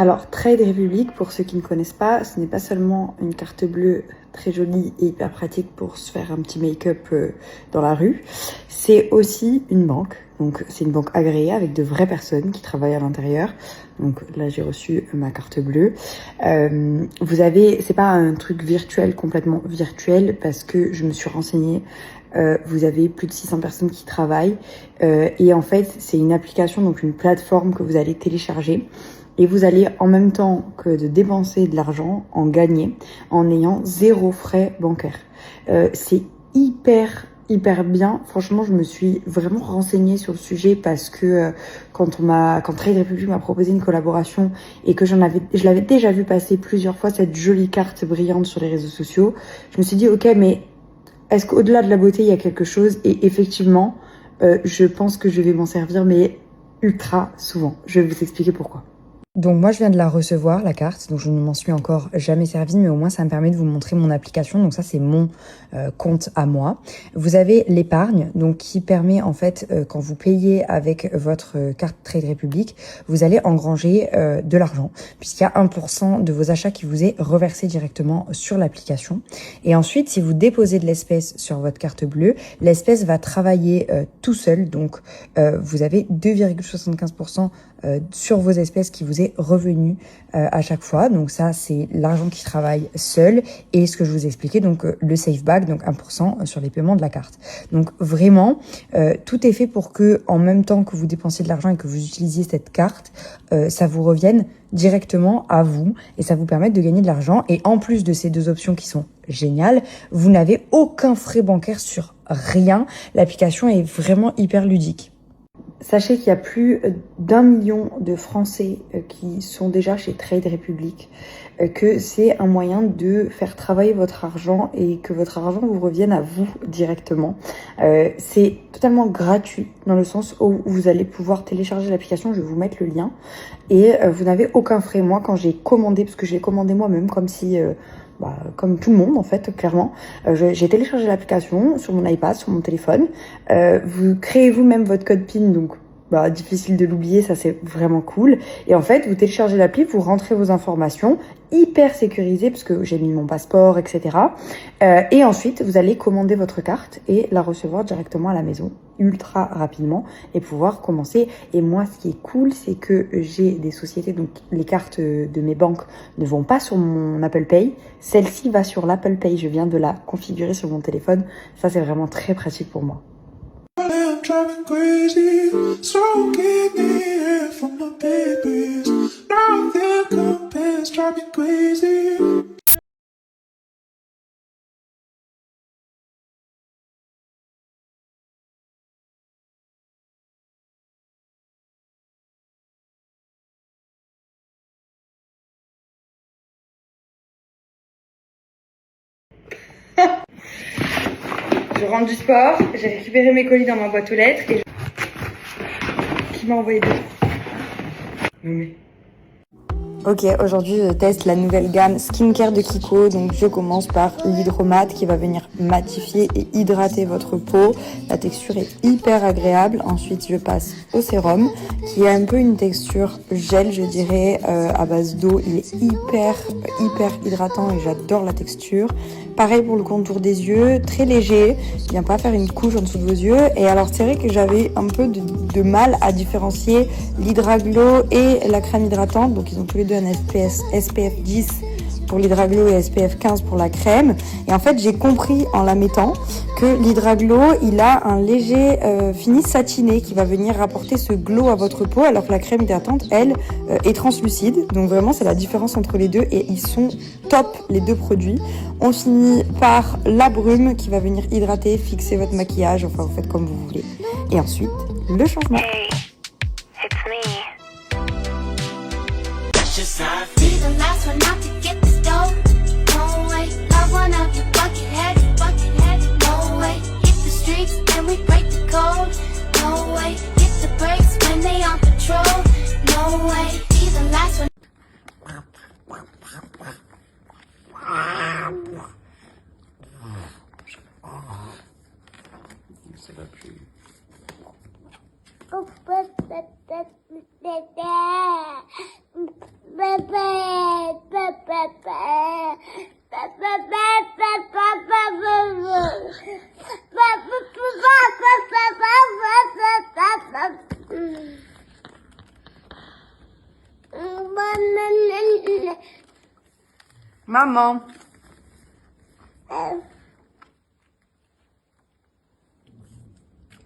Alors, Trade Republic, pour ceux qui ne connaissent pas, ce n'est pas seulement une carte bleue très jolie et hyper pratique pour se faire un petit make-up dans la rue, c'est aussi une banque. Donc, c'est une banque agréée avec de vraies personnes qui travaillent à l'intérieur. Donc là, j'ai reçu ma carte bleue. Vous avez, c'est pas un truc virtuel, complètement virtuel, parce que je me suis renseignée. Vous avez plus de 600 personnes qui travaillent. Et en fait, c'est une application, donc une plateforme que vous allez télécharger. Et vous allez, en même temps que de dépenser de l'argent, en gagner en ayant 0 frais bancaires. C'est hyper bien. Franchement, je me suis vraiment renseignée sur le sujet parce que quand Trade Republic m'a proposé une collaboration et que je l'avais déjà vu passer plusieurs fois, cette jolie carte brillante sur les réseaux sociaux, je me suis dit, ok, mais est-ce qu'au-delà de la beauté, il y a quelque chose? Et effectivement, je pense que je vais m'en servir, mais ultra souvent. Je vais vous expliquer pourquoi. Donc moi je viens de la recevoir, la carte, donc je ne m'en suis encore jamais servi, mais au moins ça me permet de vous montrer mon application. Donc ça c'est mon compte à moi. Vous avez l'épargne, donc qui permet en fait quand vous payez avec votre carte Trade Republic, vous allez engranger de l'argent, puisqu'il y a 1% de vos achats qui vous est reversé directement sur l'application. Et ensuite, si vous déposez de l'espèce sur votre carte bleue, l'espèce va travailler tout seul, donc vous avez 2,75% sur vos espèces qui vous est revenu à chaque fois. Donc ça, c'est l'argent qui travaille seul. Et ce que je vous expliquais, donc le safe back, donc 1% sur les paiements de la carte. Donc vraiment, tout est fait pour que, en même temps que vous dépensiez de l'argent et que vous utilisiez cette carte, ça vous revienne directement à vous et ça vous permette de gagner de l'argent. Et en plus de ces deux options qui sont géniales, vous n'avez aucun frais bancaire sur rien. L'application est vraiment hyper ludique. Sachez qu'il y a plus d'1 million de Français qui sont déjà chez Trade Republic, que c'est un moyen de faire travailler votre argent et que votre argent vous revienne à vous directement. C'est totalement gratuit dans le sens où vous allez pouvoir télécharger l'application, je vais vous mettre le lien, et vous n'avez aucun frais. Moi, quand j'ai commandé, parce que je l'ai commandé moi-même comme si... comme tout le monde en fait, clairement. J'ai téléchargé l'application sur mon iPad, sur mon téléphone. Vous créez vous-même votre code PIN, donc difficile de l'oublier, ça c'est vraiment cool. Et en fait, vous téléchargez l'appli, vous rentrez vos informations, hyper sécurisé parce que j'ai mis mon passeport, etc. Et ensuite, vous allez commander votre carte et la recevoir directement à la maison, ultra rapidement, et pouvoir commencer. Et moi, ce qui est cool, c'est que j'ai des sociétés, donc les cartes de mes banques ne vont pas sur mon Apple Pay. Celle-ci va sur l'Apple Pay. Je viens de la configurer sur mon téléphone. Ça, c'est vraiment très pratique pour moi. Driving crazy, smoking the air from my babies. Nothing compares, driving crazy. Je rentre du sport, j'ai récupéré mes colis dans ma boîte aux lettres et qui m'a envoyé des... Ok, aujourd'hui je teste la nouvelle gamme skincare de Kiko. Donc je commence par l'hydromat qui va venir matifier et hydrater votre peau. La texture est hyper agréable. Ensuite je passe au sérum qui a un peu une texture gel, je dirais, à base d'eau. Il est hyper hydratant et j'adore la texture. Pareil pour le contour des yeux, très léger, il vient pas faire une couche en dessous de vos yeux. Et alors c'est vrai que j'avais un peu de mal à différencier l'Hydraglow et la crème hydratante. Donc ils ont tous les deux un SPF 10 pour l'Hydraglow et SPF 15 pour la crème. Et en fait j'ai compris en la mettant que l'Hydraglow il a un léger fini satiné qui va venir rapporter ce glow à votre peau, alors que la crème hydratante elle est translucide. Donc vraiment c'est la différence entre les deux et ils sont top les deux produits. On finit par la brume qui va venir hydrater, fixer votre maquillage, enfin vous faites comme vous voulez. Et ensuite, le changement. Hey, it's me. C'est la pluie. Maman.